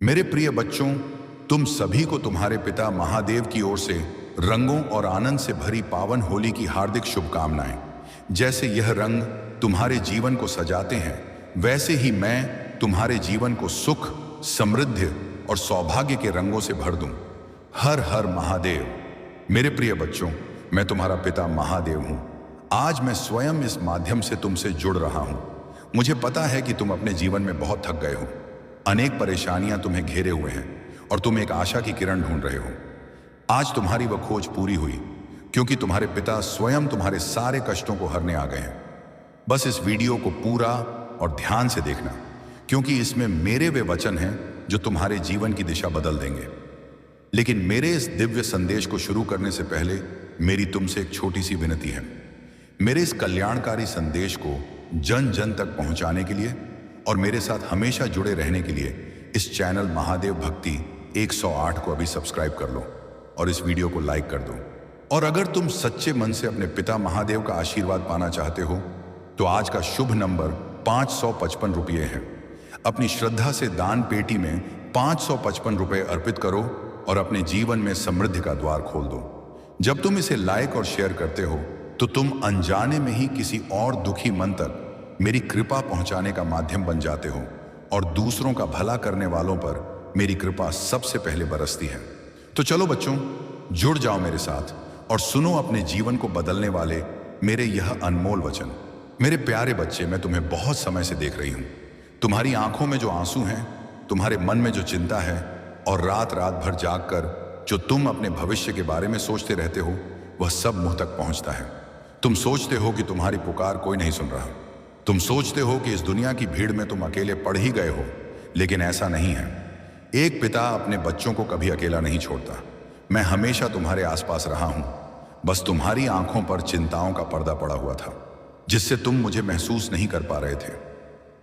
मेरे प्रिय बच्चों, तुम सभी को तुम्हारे पिता महादेव की ओर से रंगों और आनंद से भरी पावन होली की हार्दिक शुभकामनाएं। जैसे यह रंग तुम्हारे जीवन को सजाते हैं, वैसे ही मैं तुम्हारे जीवन को सुख, समृद्धि और सौभाग्य के रंगों से भर दूं। हर हर महादेव। मेरे प्रिय बच्चों, मैं तुम्हारा पिता महादेव हूं। आज मैं स्वयं इस माध्यम से तुमसे जुड़ रहा हूं। मुझे पता है कि तुम अपने जीवन में बहुत थक गए हो। अनेक परेशानियां तुम्हें घेरे हुए हैं और तुम एक आशा की किरण ढूंढ रहे हो। आज तुम्हारी वह खोज पूरी हुई, क्योंकि तुम्हारे पिता स्वयं तुम्हारे सारे कष्टों को हरने आ गए हैं। बस इस वीडियो को पूरा और ध्यान से देखना, क्योंकि इसमें मेरे वे वचन हैं जो तुम्हारे जीवन की दिशा बदल देंगे। लेकिन मेरे इस दिव्य संदेश को शुरू करने से पहले मेरी तुमसे एक छोटी सी विनती है। मेरे इस कल्याणकारी संदेश को जन जन तक पहुंचाने के लिए और मेरे साथ हमेशा जुड़े रहने के लिए इस चैनल महादेव भक्ति 108 को अभी सब्सक्राइब कर लो और इस वीडियो को लाइक कर दो। और अगर तुम सच्चे मन से अपने पिता महादेव का आशीर्वाद पाना चाहते हो तो आज का शुभ नंबर 555 रुपये है। अपनी श्रद्धा से दान पेटी में 555 रुपये अर्पित करो और अपने जीवन में समृद्धि का द्वार खोल दो। जब तुम इसे लाइक और शेयर करते हो तो तुम अनजाने में ही किसी और दुखी मन तक मेरी कृपा पहुंचाने का माध्यम बन जाते हो और दूसरों का भला करने वालों पर मेरी कृपा सबसे पहले बरसती है। तो चलो बच्चों, जुड़ जाओ मेरे साथ और सुनो अपने जीवन को बदलने वाले मेरे यह अनमोल वचन। मेरे प्यारे बच्चे, मैं तुम्हें बहुत समय से देख रही हूं। तुम्हारी आंखों में जो आंसू हैं, तुम्हारे मन में जो चिंता है और रात रात भर जाग कर जो तुम अपने भविष्य के बारे में सोचते रहते हो, वह सब मुंह तक पहुंचता है। तुम सोचते हो कि तुम्हारी पुकार कोई नहीं सुन रहा। तुम सोचते हो कि इस दुनिया की भीड़ में तुम अकेले पड़ ही गए हो, लेकिन ऐसा नहीं है। एक पिता अपने बच्चों को कभी अकेला नहीं छोड़ता। मैं हमेशा तुम्हारे आसपास रहा हूं। बस तुम्हारी आंखों पर चिंताओं का पर्दा पड़ा हुआ था, जिससे तुम मुझे महसूस नहीं कर पा रहे थे।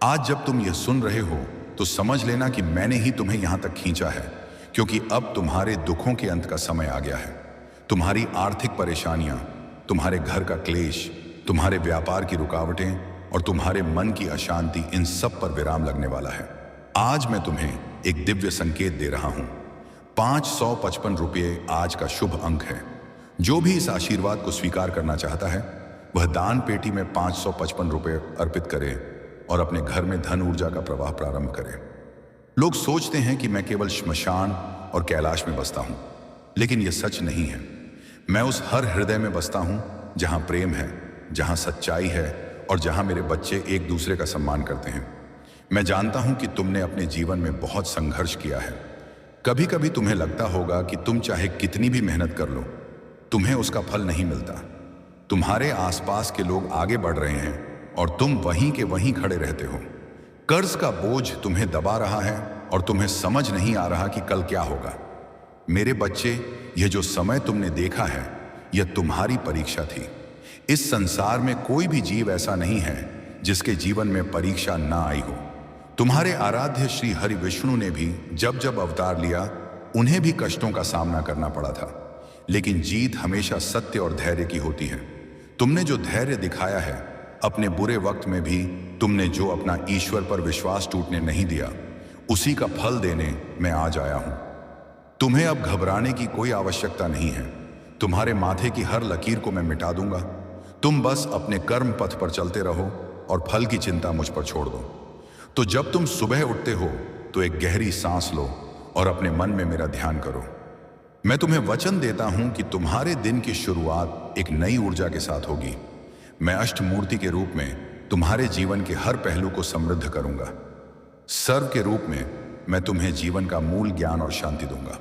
आज जब तुम यह सुन रहे हो तो समझ लेना कि मैंने ही तुम्हें यहां तक खींचा है, क्योंकि अब तुम्हारे दुखों के अंत का समय आ गया है। तुम्हारी आर्थिक परेशानियां, तुम्हारे घर का क्लेश, तुम्हारे व्यापार की रुकावटें और तुम्हारे मन की अशांति, इन सब पर विराम लगने वाला है। आज मैं तुम्हें एक दिव्य संकेत दे रहा हूं। 555 रुपये आज का शुभ अंक है। जो भी इस आशीर्वाद को स्वीकार करना चाहता है वह दान पेटी में 555 रुपये अर्पित करे और अपने घर में धन ऊर्जा का प्रवाह प्रारंभ करे। लोग सोचते हैं कि मैं केवल श्मशान और कैलाश में बसता हूं, लेकिन यह सच नहीं है। मैं उस हर हृदय में बसता हूं जहां प्रेम है, जहां सच्चाई है और जहां मेरे बच्चे एक दूसरे का सम्मान करते हैं। मैं जानता हूं कि तुमने अपने जीवन में बहुत संघर्ष किया है। कभी कभी तुम्हें लगता होगा कि तुम चाहे कितनी भी मेहनत कर लो, तुम्हें उसका फल नहीं मिलता। तुम्हारे आसपास के लोग आगे बढ़ रहे हैं और तुम वहीं के वहीं खड़े रहते हो। कर्ज का बोझ तुम्हें दबा रहा है और तुम्हें समझ नहीं आ रहा कि कल क्या होगा। मेरे बच्चे, यह जो समय तुमने देखा है, यह तुम्हारी परीक्षा थी। इस संसार में कोई भी जीव ऐसा नहीं है जिसके जीवन में परीक्षा ना आई हो। तुम्हारे आराध्य श्री हरि विष्णु ने भी जब जब अवतार लिया, उन्हें भी कष्टों का सामना करना पड़ा था, लेकिन जीत हमेशा सत्य और धैर्य की होती है। तुमने जो धैर्य दिखाया है, अपने बुरे वक्त में भी तुमने जो अपना ईश्वर पर विश्वास टूटने नहीं दिया, उसी का फल देने मैं आज आया हूं। तुम्हें अब घबराने की कोई आवश्यकता नहीं है। तुम्हारे माथे की हर लकीर को मैं मिटा दूंगा। तुम बस अपने कर्म पथ पर चलते रहो और फल की चिंता मुझ पर छोड़ दो। तो जब तुम सुबह उठते हो तो एक गहरी सांस लो और अपने मन में मेरा ध्यान करो। मैं तुम्हें वचन देता हूं कि तुम्हारे दिन की शुरुआत एक नई ऊर्जा के साथ होगी। मैं अष्टमूर्ति के रूप में तुम्हारे जीवन के हर पहलू को समृद्ध करूंगा। सर्व के रूप में मैं तुम्हें जीवन का मूल ज्ञान और शांति दूंगा।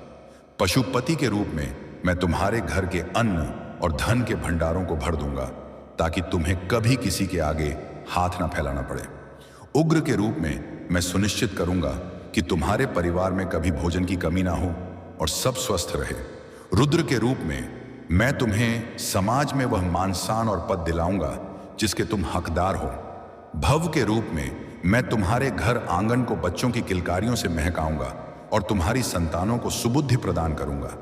पशुपति के रूप में मैं तुम्हारे घर के अन्न और धन के भंडारों को भर दूंगा, ताकि तुम्हें कभी किसी के आगे हाथ ना फैलाना पड़े। उग्र के रूप में मैं सुनिश्चित करूंगा कि तुम्हारे परिवार में कभी भोजन की कमी ना हो और सब स्वस्थ रहे। रुद्र के रूप में मैं तुम्हें समाज में वह मान सम्मान और पद दिलाऊंगा जिसके तुम हकदार हो। भव के रूप में मैं तुम्हारे घर आंगन को बच्चों की किलकारियों से महकाऊंगा और तुम्हारी संतानों को सुबुद्धि प्रदान करूंगा।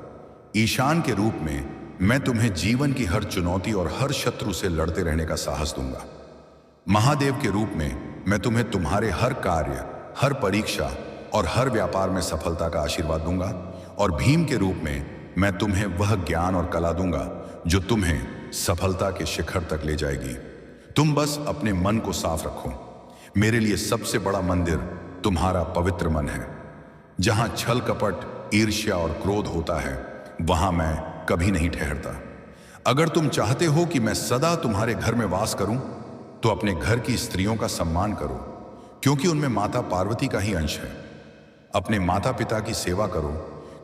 ईशान के रूप में मैं तुम्हें जीवन की हर चुनौती और हर शत्रु से लड़ते रहने का साहस दूंगा। महादेव के रूप में मैं तुम्हें तुम्हारे हर कार्य, हर परीक्षा और हर व्यापार में सफलता का आशीर्वाद दूंगा। और भीम के रूप में मैं तुम्हें वह ज्ञान और कला दूंगा जो तुम्हें सफलता के शिखर तक ले जाएगी। तुम बस अपने मन को साफ रखो। मेरे लिए सबसे बड़ा मंदिर तुम्हारा पवित्र मन है। जहां छल कपट, ईर्ष्या और क्रोध होता है, वहां मैं कभी नहीं ठहरता। अगर तुम चाहते हो कि मैं सदा तुम्हारे घर में वास करूं, तो अपने घर की स्त्रियों का सम्मान करो, क्योंकि उनमें माता पार्वती का ही अंश है। अपने माता पिता की सेवा करो,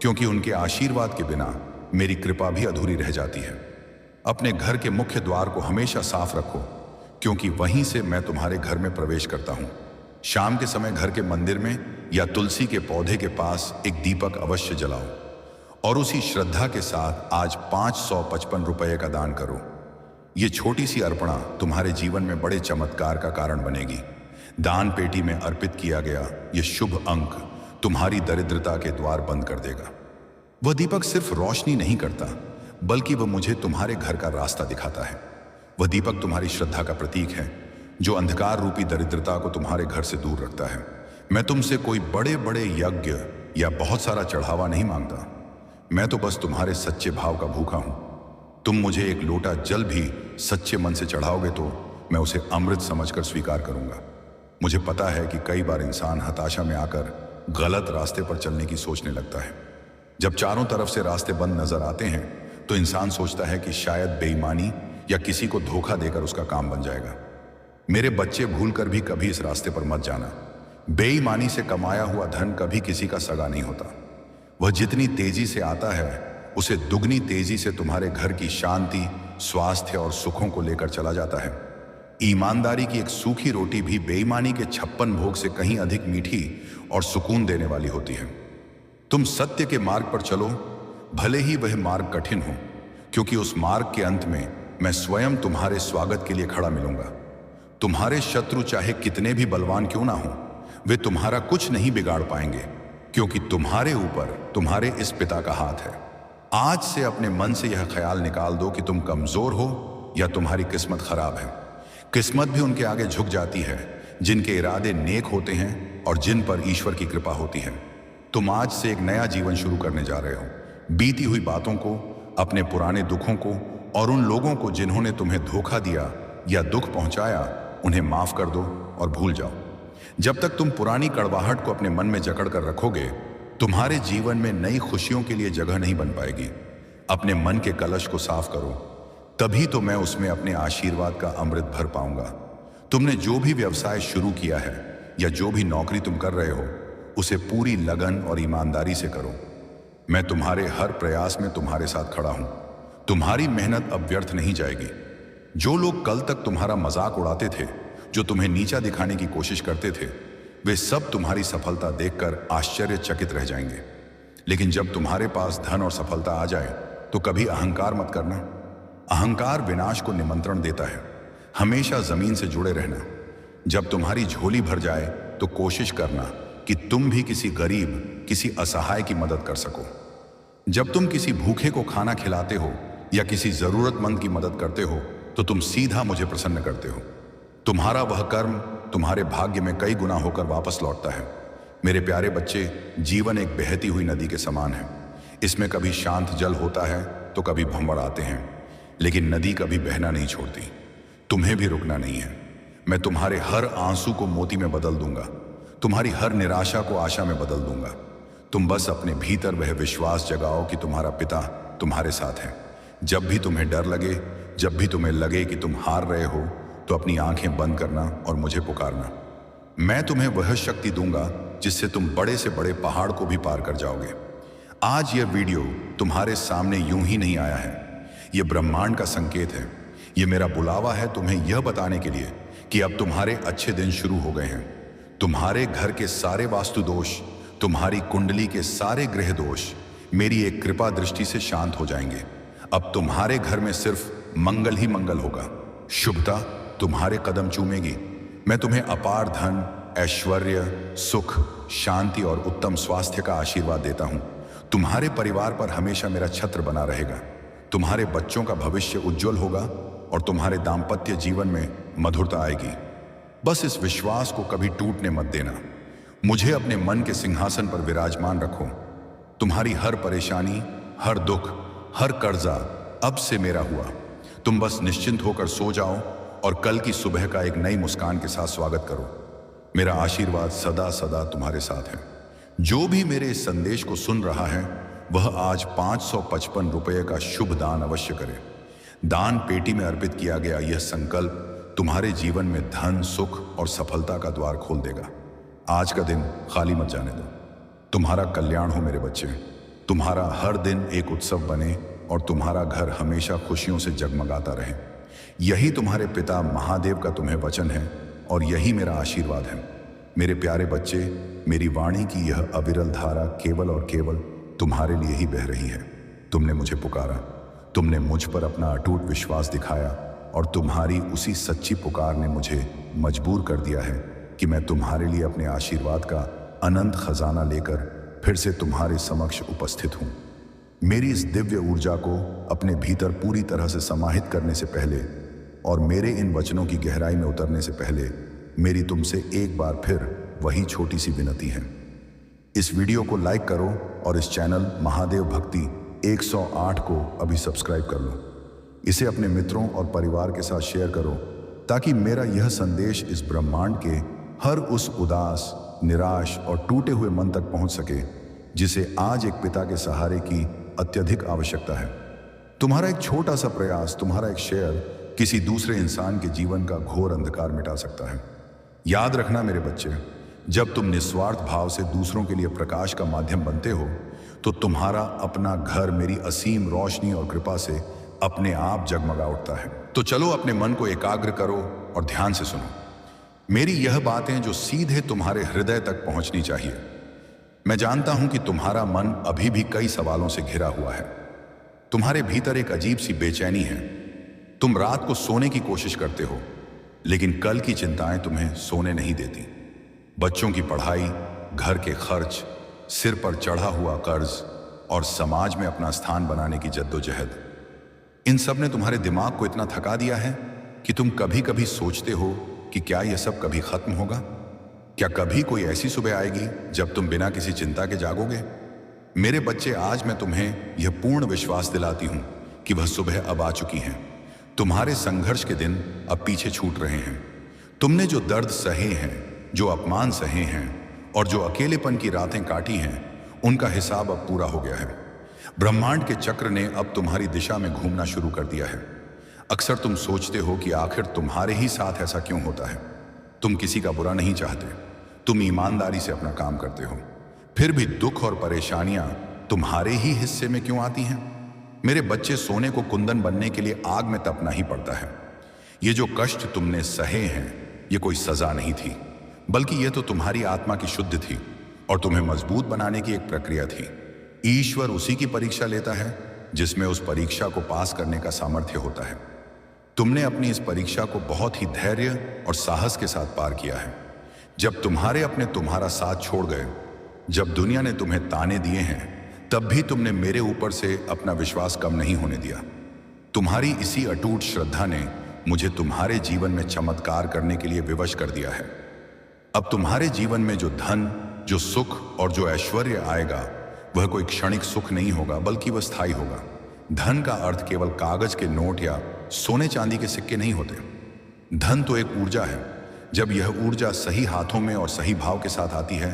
क्योंकि उनके आशीर्वाद के बिना मेरी कृपा भी अधूरी रह जाती है। अपने घर के मुख्य द्वार को हमेशा साफ रखो, क्योंकि वहीं से मैं तुम्हारे घर में प्रवेश करता हूं। शाम के समय घर के मंदिर में या तुलसी के पौधे के पास एक दीपक अवश्य जलाओ, और उसी श्रद्धा के साथ आज 555 रुपये का दान करो। ये छोटी सी अर्पणा तुम्हारे जीवन में बड़े चमत्कार का कारण बनेगी। दान पेटी में अर्पित किया गया यह शुभ अंक तुम्हारी दरिद्रता के द्वार बंद कर देगा। वह दीपक सिर्फ रोशनी नहीं करता, बल्कि वह मुझे तुम्हारे घर का रास्ता दिखाता है। वह दीपक तुम्हारी श्रद्धा का प्रतीक है, जो अंधकार रूपी दरिद्रता को तुम्हारे घर से दूर रखता है। मैं तुमसे कोई बड़े बड़े यज्ञ या बहुत सारा चढ़ावा नहीं मांगता। मैं तो बस तुम्हारे सच्चे भाव का भूखा हूं। तुम मुझे एक लोटा जल भी सच्चे मन से चढ़ाओगे तो मैं उसे अमृत समझकर स्वीकार करूंगा। मुझे पता है कि कई बार इंसान हताशा में आकर गलत रास्ते पर चलने की सोचने लगता है। जब चारों तरफ से रास्ते बंद नजर आते हैं, तो इंसान सोचता है कि शायद बेईमानी या किसी को धोखा देकर उसका काम बन जाएगा। मेरे बच्चे भूलकर भी कभी इस रास्ते पर मत जाना। बेईमानी से कमाया हुआ धन कभी किसी का सगा नहीं होता। वह जितनी तेजी से आता है, उसे दुगनी तेजी से तुम्हारे घर की शांति, स्वास्थ्य और सुखों को लेकर चला जाता है। ईमानदारी की एक सूखी रोटी भी बेईमानी के 56 भोग से कहीं अधिक मीठी और सुकून देने वाली होती है। तुम सत्य के मार्ग पर चलो, भले ही वह मार्ग कठिन हो, क्योंकि उस मार्ग के अंत में मैं स्वयं तुम्हारे स्वागत के लिए खड़ा मिलूंगा। तुम्हारे शत्रु चाहे कितने भी बलवान क्यों ना हो, वे तुम्हारा कुछ नहीं बिगाड़ पाएंगे, क्योंकि तुम्हारे ऊपर तुम्हारे इस पिता का हाथ है। आज से अपने मन से यह ख्याल निकाल दो कि तुम कमजोर हो या तुम्हारी किस्मत खराब है। किस्मत भी उनके आगे झुक जाती है जिनके इरादे नेक होते हैं और जिन पर ईश्वर की कृपा होती है। तुम आज से एक नया जीवन शुरू करने जा रहे हो। बीती हुई बातों को, अपने पुराने दुखों को और उन लोगों को जिन्होंने तुम्हें धोखा दिया या दुख पहुंचाया, उन्हें माफ कर दो और भूल जाओ। जब तक तुम पुरानी कड़वाहट को अपने मन में जकड़ कर रखोगे, तुम्हारे जीवन में नई खुशियों के लिए जगह नहीं बन पाएगी। अपने मन के कलश को साफ करो, तभी तो मैं उसमें अपने आशीर्वाद का अमृत भर पाऊंगा। तुमने जो भी व्यवसाय शुरू किया है या जो भी नौकरी तुम कर रहे हो, उसे पूरी लगन और ईमानदारी से करो। मैं तुम्हारे हर प्रयास में तुम्हारे साथ खड़ा हूं। तुम्हारी मेहनत अब व्यर्थ नहीं जाएगी। जो लोग कल तक तुम्हारा मजाक उड़ाते थे, जो तुम्हें नीचा दिखाने की कोशिश करते थे, वे सब तुम्हारी सफलता देखकर आश्चर्यचकित रह जाएंगे। लेकिन जब तुम्हारे पास धन और सफलता आ जाए, तो कभी अहंकार मत करना। अहंकार विनाश को निमंत्रण देता है। हमेशा जमीन से जुड़े रहना। जब तुम्हारी झोली भर जाए, तो कोशिश करना कि तुम भी किसी गरीब, किसी असहाय की मदद कर सको। जब तुम किसी भूखे को खाना खिलाते हो या किसी जरूरतमंद की मदद करते हो, तो तुम सीधा मुझे प्रसन्न करते हो। तुम्हारा वह कर्म तुम्हारे भाग्य में कई गुना होकर वापस लौटता है। मेरे प्यारे बच्चे, जीवन एक बहती हुई नदी के समान है। इसमें कभी शांत जल होता है तो कभी भंवर आते हैं, लेकिन नदी कभी बहना नहीं छोड़ती। तुम्हें भी रुकना नहीं है। मैं तुम्हारे हर आंसू को मोती में बदल दूंगा, तुम्हारी हर निराशा को आशा में बदल दूंगा। तुम बस अपने भीतर वह विश्वास जगाओ कि तुम्हारा पिता तुम्हारे साथ है। जब भी तुम्हें डर लगे, जब भी तुम्हें लगे कि तुम हार रहे हो, तो अपनी आंखें बंद करना और मुझे पुकारना। मैं तुम्हें वह शक्ति दूंगा जिससे तुम बड़े से बड़े पहाड़ को भी पार कर जाओगे। आज यह वीडियो तुम्हारे सामने यूं ही नहीं आया है। यह ब्रह्मांड का संकेत है। यह मेरा बुलावा है तुम्हें यह बताने के लिए कि अब तुम्हारे अच्छे दिन शुरू हो गए हैं। तुम्हारे घर के सारे वास्तु दोष, तुम्हारी कुंडली के सारे ग्रह दोष मेरी एक कृपा दृष्टि से शांत हो जाएंगे। अब तुम्हारे घर में सिर्फ मंगल ही मंगल होगा। शुभता तुम्हारे कदम चूमेगी। मैं तुम्हें अपार धन, ऐश्वर्य, सुख, शांति और उत्तम स्वास्थ्य का आशीर्वाद देता हूं। तुम्हारे परिवार पर हमेशा मेरा छत्र बना रहेगा। तुम्हारे बच्चों का भविष्य उज्जवल होगा और तुम्हारे दाम्पत्य जीवन में मधुरता आएगी। बस इस विश्वास को कभी टूटने मत देना। मुझे अपने मन के सिंहासन पर विराजमान रखो। तुम्हारी हर परेशानी, हर दुख, हर कर्जा अब से मेरा हुआ। तुम बस निश्चिंत होकर सो जाओ और कल की सुबह का एक नई मुस्कान के साथ स्वागत करो। मेरा आशीर्वाद सदा सदा तुम्हारे साथ है। जो भी मेरे इस संदेश को सुन रहा है वह आज 555 रुपये का शुभ दान अवश्य करे। दान पेटी में अर्पित किया गया यह संकल्प तुम्हारे जीवन में धन, सुख और सफलता का द्वार खोल देगा। आज का दिन खाली मत जाने दो। तुम्हारा कल्याण हो मेरे बच्चे। तुम्हारा हर दिन एक उत्सव बने और तुम्हारा घर हमेशा खुशियों से जगमगाता रहे। यही तुम्हारे पिता महादेव का तुम्हें वचन है और यही मेरा आशीर्वाद है। मेरे प्यारे बच्चे, मेरी वाणी की यह अविरल धारा केवल और केवल तुम्हारे लिए ही बह रही है। तुमने मुझे पुकारा, तुमने मुझ पर अपना अटूट विश्वास दिखाया और तुम्हारी उसी सच्ची पुकार ने मुझे मजबूर कर दिया है कि मैं तुम्हारे लिए अपने आशीर्वाद का अनंत खजाना लेकर फिर से तुम्हारे समक्ष उपस्थित हूँ। मेरी इस दिव्य ऊर्जा को अपने भीतर पूरी तरह से समाहित करने से पहले और मेरे इन वचनों की गहराई में उतरने से पहले मेरी तुमसे एक बार फिर वही छोटी सी विनती है। इस वीडियो को लाइक करो और इस चैनल महादेव भक्ति 108 को अभी सब्सक्राइब कर लो। इसे अपने मित्रों और परिवार के साथ शेयर करो ताकि मेरा यह संदेश इस ब्रह्मांड के हर उस उदास, निराश और टूटे हुए मन तक पहुंच सके जिसे आज एक पिता के सहारे की अत्यधिक आवश्यकता है। तुम्हारा एक छोटा सा प्रयास, तुम्हारा एक शेयर किसी दूसरे इंसान के जीवन का घोर अंधकार मिटा सकता है। याद रखना मेरे बच्चे, जब तुम निस्वार्थ भाव से दूसरों के लिए प्रकाश का माध्यम बनते हो तो तुम्हारा अपना घर मेरी असीम रोशनी और कृपा से अपने आप जगमगा उठता है। तो चलो अपने मन को एकाग्र करो और ध्यान से सुनो। मेरी यह बातें जो सीधे तुम्हारे हृदय तक पहुंचनी चाहिए। मैं जानता हूं कि तुम्हारा मन अभी भी कई सवालों से घिरा हुआ है। तुम्हारे भीतर एक अजीब सी बेचैनी है। तुम रात को सोने की कोशिश करते हो लेकिन कल की चिंताएं तुम्हें सोने नहीं देती। बच्चों की पढ़ाई, घर के खर्च, सिर पर चढ़ा हुआ कर्ज और समाज में अपना स्थान बनाने की जद्दोजहद, इन सब ने तुम्हारे दिमाग को इतना थका दिया है कि तुम कभी कभी सोचते हो कि क्या यह सब कभी खत्म होगा। क्या कभी कोई ऐसी सुबह आएगी जब तुम बिना किसी चिंता के जागोगे? मेरे बच्चे, आज मैं तुम्हें यह पूर्ण विश्वास दिलाती हूं कि वह सुबह अब आ चुकी है। तुम्हारे संघर्ष के दिन अब पीछे छूट रहे हैं। तुमने जो दर्द सहे हैं, जो अपमान सहे हैं और जो अकेलेपन की रातें काटी हैं, उनका हिसाब अब पूरा हो गया है। ब्रह्मांड के चक्र ने अब तुम्हारी दिशा में घूमना शुरू कर दिया है। अक्सर तुम सोचते हो कि आखिर तुम्हारे ही साथ ऐसा क्यों होता है। तुम किसी का बुरा नहीं चाहते, तुम ईमानदारी से अपना काम करते हो, फिर भी दुख और परेशानियां तुम्हारे ही हिस्से में क्यों आती हैं? मेरे बच्चे, सोने को कुंदन बनने के लिए आग में तपना ही पड़ता है। ये जो कष्ट तुमने सहे हैं, ये कोई सजा नहीं थी, बल्कि ये तो तुम्हारी आत्मा की शुद्धि थी और तुम्हें मजबूत बनाने की एक प्रक्रिया थी। ईश्वर उसी की परीक्षा लेता है जिसमें उस परीक्षा को पास करने का सामर्थ्य होता है। तुमने अपनी इस परीक्षा को बहुत ही धैर्य और साहस के साथ पार किया है। जब तुम्हारे अपने तुम्हारा साथ छोड़ गए, जब दुनिया ने तुम्हें ताने दिए हैं, तब भी तुमने मेरे ऊपर से अपना विश्वास कम नहीं होने दिया। तुम्हारी इसी अटूट श्रद्धा ने मुझे तुम्हारे जीवन में चमत्कार करने के लिए विवश कर दिया है। अब तुम्हारे जीवन में जो धन, जो सुख और जो ऐश्वर्य आएगा वह कोई क्षणिक सुख नहीं होगा, बल्कि वह स्थायी होगा। धन का अर्थ केवल कागज के नोट या सोने चांदी के सिक्के नहीं होते। धन तो एक ऊर्जा है। जब यह ऊर्जा सही हाथों में और सही भाव के साथ आती है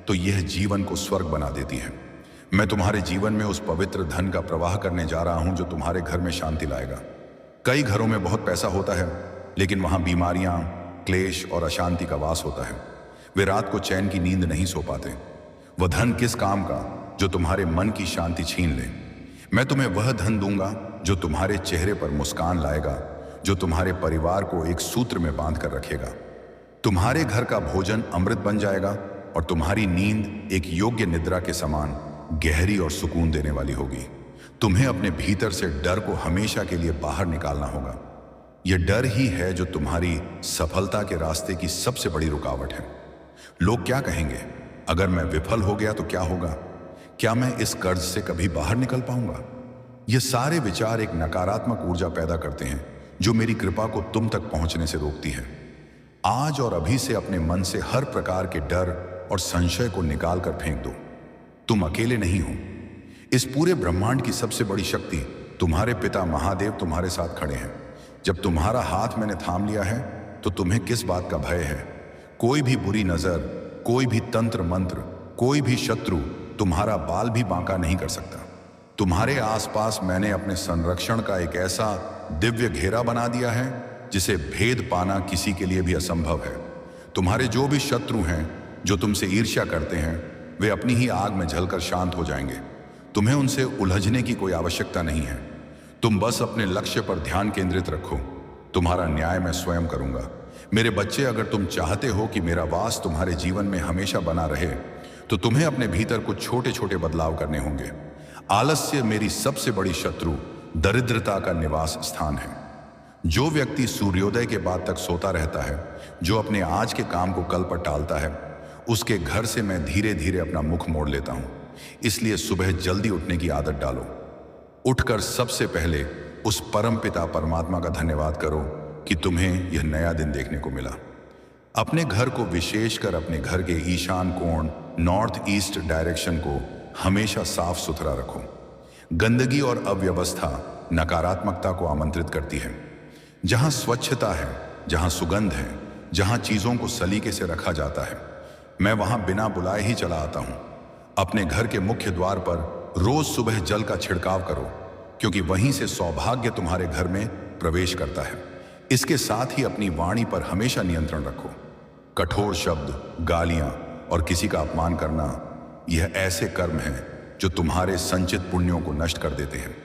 तो यह जीवन को स्वर्ग बना देती है। मैं तुम्हारे जीवन में उस पवित्र धन का प्रवाह करने जा रहा हूं जो तुम्हारे घर में शांति लाएगा। कई घरों में बहुत पैसा होता है लेकिन वहां बीमारियां, क्लेश और अशांति का वास होता है। वे रात को चैन की नींद नहीं सो पाते। वह धन किस काम का जो तुम्हारे मन की शांति छीन ले। मैं तुम्हें वह धन दूंगा जो तुम्हारे चेहरे पर मुस्कान लाएगा, जो तुम्हारे परिवार को एक सूत्र में बांध कर रखेगा। तुम्हारे घर का भोजन अमृत बन जाएगा और तुम्हारी नींद एक योग्य निद्रा के समान गहरी और सुकून देने वाली होगी। तुम्हें अपने भीतर से डर को हमेशा के लिए बाहर निकालना होगा। यह डर ही है जो तुम्हारी सफलता के रास्ते की सबसे बड़ी रुकावट है। लोग क्या कहेंगे? अगर मैं विफल हो गया तो क्या होगा? क्या मैं इस कर्ज से कभी बाहर निकल पाऊंगा? ये सारे विचार एक नकारात्मक ऊर्जा पैदा करते हैं जो मेरी कृपा को तुम तक पहुंचने से रोकती है। आज और अभी से अपने मन से हर प्रकार के डर और संशय को निकाल कर फेंक दो। तुम अकेले नहीं हो। इस पूरे ब्रह्मांड की सबसे बड़ी शक्ति तुम्हारे पिता महादेव तुम्हारे साथ खड़े हैं। जब तुम्हारा हाथ मैंने थाम लिया है तो तुम्हें किस बात का भय है? कोई भी बुरी नजर, कोई भी तंत्र मंत्र, कोई भी शत्रु तुम्हारा बाल भी बांका नहीं कर सकता। तुम्हारे आसपास मैंने अपने संरक्षण का एक ऐसा दिव्य घेरा बना दिया है जिसे भेद पाना किसी के लिए भी असंभव है। तुम्हारे जो भी शत्रु हैं, जो तुमसे ईर्ष्या करते हैं, वे अपनी ही आग में जलकर शांत हो जाएंगे। तुम्हें उनसे उलझने की कोई आवश्यकता नहीं है। तुम बस अपने लक्ष्य पर ध्यान केंद्रित रखो। तुम्हारा न्याय मैं स्वयं करूंगा। मेरे बच्चे, अगर तुम चाहते हो कि मेरा वास तुम्हारे जीवन में हमेशा बना रहे तो तुम्हें अपने भीतर कुछ छोटे छोटे बदलाव करने होंगे। आलस्य मेरी सबसे बड़ी शत्रु, दरिद्रता का निवास स्थान है। जो व्यक्ति सूर्योदय के बाद तक सोता रहता है, जो अपने आज के काम को कल पर टालता है, उसके घर से मैं धीरे धीरे अपना मुख मोड़ लेता हूं। इसलिए सुबह जल्दी उठने की आदत डालो। उठकर सबसे पहले उस परम पिता परमात्मा का धन्यवाद करो कि तुम्हें यह नया दिन देखने को मिला। अपने घर को, विशेषकर अपने घर के ईशान कोण, नॉर्थ ईस्ट डायरेक्शन को हमेशा साफ सुथरा रखो। गंदगी और अव्यवस्था नकारात्मकता को आमंत्रित करती है। जहां स्वच्छता है, जहां सुगंध है, जहां चीजों को सलीके से रखा जाता है, मैं वहां बिना बुलाए ही चला आता हूं। अपने घर के मुख्य द्वार पर रोज सुबह जल का छिड़काव करो, क्योंकि वहीं से सौभाग्य तुम्हारे घर में प्रवेश करता है। इसके साथ ही अपनी वाणी पर हमेशा नियंत्रण रखो। कठोर शब्द, गालियां और किसी का अपमान करना, यह ऐसे कर्म हैं जो तुम्हारे संचित पुण्यों को नष्ट कर देते हैं।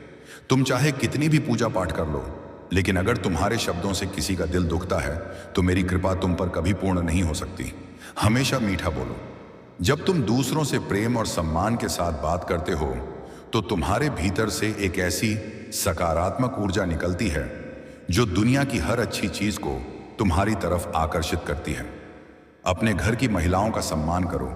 तुम चाहे कितनी भी पूजा पाठ कर लो, लेकिन अगर तुम्हारे शब्दों से किसी का दिल दुखता है तो मेरी कृपा तुम पर कभी पूर्ण नहीं हो सकती। हमेशा मीठा बोलो। जब तुम दूसरों से प्रेम और सम्मान के साथ बात करते हो तो तुम्हारे भीतर से एक ऐसी सकारात्मक ऊर्जा निकलती है जो दुनिया की हर अच्छी चीज को तुम्हारी तरफ आकर्षित करती है। अपने घर की महिलाओं का सम्मान करो।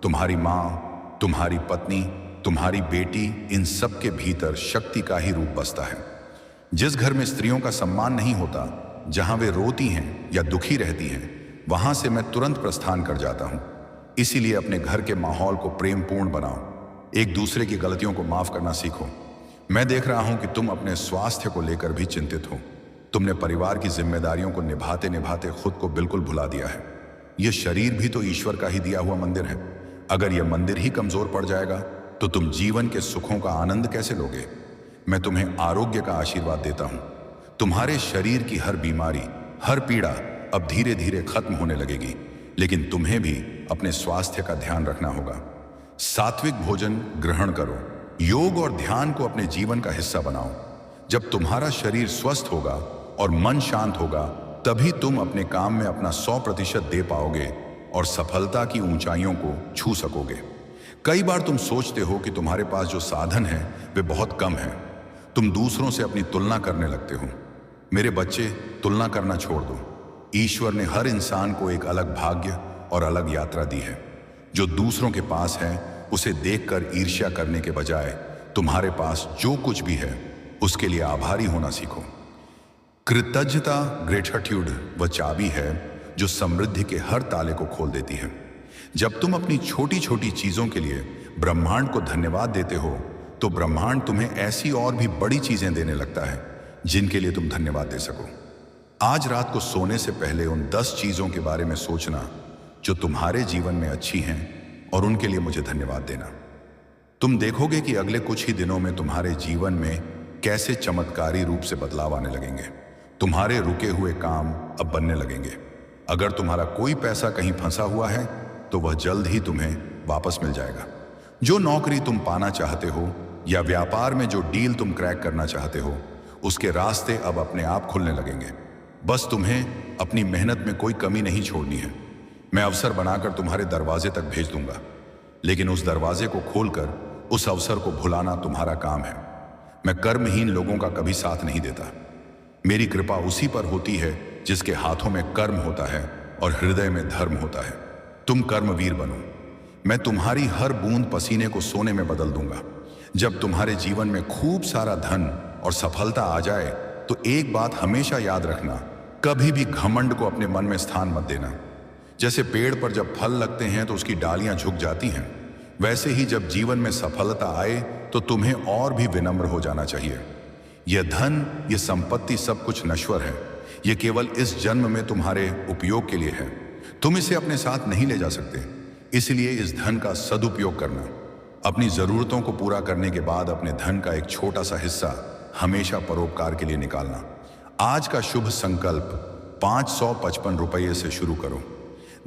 तुम्हारी माँ, तुम्हारी पत्नी, तुम्हारी बेटी, इन सब के भीतर शक्ति का ही रूप बसता है। जिस घर में स्त्रियों का सम्मान नहीं होता, जहां वे रोती हैं या दुखी रहती हैं, वहां से मैं तुरंत प्रस्थान कर जाता हूं। इसीलिए अपने घर के माहौल को प्रेमपूर्ण बनाओ। एक दूसरे की गलतियों को माफ करना सीखो। मैं देख रहा हूं कि तुम अपने स्वास्थ्य को लेकर भी चिंतित हो। तुमने परिवार की जिम्मेदारियों को निभाते निभाते खुद को बिल्कुल भुला दिया है। यह शरीर भी तो ईश्वर का ही दिया हुआ मंदिर है। अगर यह मंदिर ही कमजोर पड़ जाएगा तो तुम जीवन के सुखों का आनंद कैसे लोगे? मैं तुम्हें आरोग्य का आशीर्वाद देता हूं। तुम्हारे शरीर की हर बीमारी, हर पीड़ा अब धीरे धीरे खत्म होने लगेगी, लेकिन तुम्हें भी अपने स्वास्थ्य का ध्यान रखना होगा। सात्विक भोजन ग्रहण करो। योग और ध्यान को अपने जीवन का हिस्सा बनाओ। जब तुम्हारा शरीर स्वस्थ होगा और मन शांत होगा, तभी तुम अपने काम में अपना 100% दे पाओगे और सफलता की ऊंचाइयों को छू सकोगे। कई बार तुम सोचते हो कि तुम्हारे पास जो साधन है वे बहुत कम है। तुम दूसरों से अपनी तुलना करने लगते हो। मेरे बच्चे, तुलना करना छोड़ दो। ईश्वर ने हर इंसान को एक अलग भाग्य और अलग यात्रा दी है। जो दूसरों के पास है उसे देखकर ईर्ष्या करने के बजाय तुम्हारे पास जो कुछ भी है उसके लिए आभारी होना सीखो। कृतज्ञता, ग्रेटिट्यूड वह चाबी है जो समृद्धि के हर ताले को खोल देती है। जब तुम अपनी छोटी छोटी चीजों के लिए ब्रह्मांड को धन्यवाद देते हो तो ब्रह्मांड तुम्हें ऐसी और भी बड़ी चीजें देने लगता है जिनके लिए तुम धन्यवाद दे सको। आज रात को सोने से पहले उन 10 चीजों के बारे में सोचना जो तुम्हारे जीवन में अच्छी हैं और उनके लिए मुझे धन्यवाद देना। तुम देखोगे कि अगले कुछ ही दिनों में तुम्हारे जीवन में कैसे चमत्कारी रूप से बदलाव आने लगेंगे। तुम्हारे रुके हुए काम अब बनने लगेंगे। अगर तुम्हारा कोई पैसा कहीं फंसा हुआ है तो वह जल्द ही तुम्हें वापस मिल जाएगा। जो नौकरी तुम पाना चाहते हो या व्यापार में जो डील तुम क्रैक करना चाहते हो, उसके रास्ते अब अपने आप खुलने लगेंगे। बस तुम्हें अपनी मेहनत में कोई कमी नहीं छोड़नी है। मैं अवसर बनाकर तुम्हारे दरवाजे तक भेज दूंगा, लेकिन उस दरवाजे को खोलकर उस अवसर को भुलाना तुम्हारा काम है। मैं कर्महीन लोगों का कभी साथ नहीं देता। मेरी कृपा उसी पर होती है जिसके हाथों में कर्म होता है और हृदय में धर्म होता है। तुम कर्मवीर बनो। मैं तुम्हारी हर बूंद पसीने को सोने में बदल दूंगा। जब तुम्हारे जीवन में खूब सारा धन और सफलता आ जाए तो एक बात हमेशा याद रखना, कभी भी घमंड को अपने मन में स्थान मत देना। जैसे पेड़ पर जब फल लगते हैं तो उसकी डालियां झुक जाती हैं, वैसे ही जब जीवन में सफलता आए तो तुम्हें और भी विनम्र हो जाना चाहिए। यह धन, यह संपत्ति सब कुछ नश्वर है। यह केवल इस जन्म में तुम्हारे उपयोग के लिए है। तुम इसे अपने साथ नहीं ले जा सकते, इसलिए इस धन का सदुपयोग करना। अपनी जरूरतों को पूरा करने के बाद अपने धन का एक छोटा सा हिस्सा हमेशा परोपकार के लिए निकालना। आज का शुभ संकल्प 555 रुपये से शुरू करो।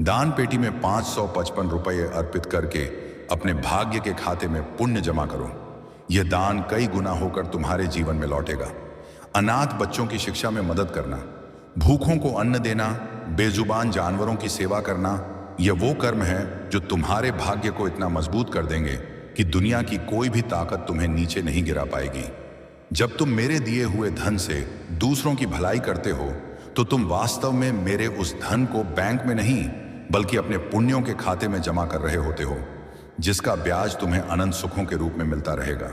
दान पेटी में 555 रुपये अर्पित करके अपने भाग्य के खाते में पुण्य जमा करो। यह दान कई गुना होकर तुम्हारे जीवन में लौटेगा। अनाथ बच्चों की शिक्षा में मदद करना, भूखों को अन्न देना, बेजुबान जानवरों की सेवा करना, यह वो कर्म है जो तुम्हारे भाग्य को इतना मजबूत कर देंगे कि दुनिया की कोई भी ताकत तुम्हें नीचे नहीं गिरा पाएगी। जब तुम मेरे दिए हुए धन से दूसरों की भलाई करते हो तो तुम वास्तव में मेरे उस धन को बैंक में नहीं बल्कि अपने पुण्यों के खाते में जमा कर रहे होते हो, जिसका ब्याज तुम्हें अनंत सुखों के रूप में मिलता रहेगा।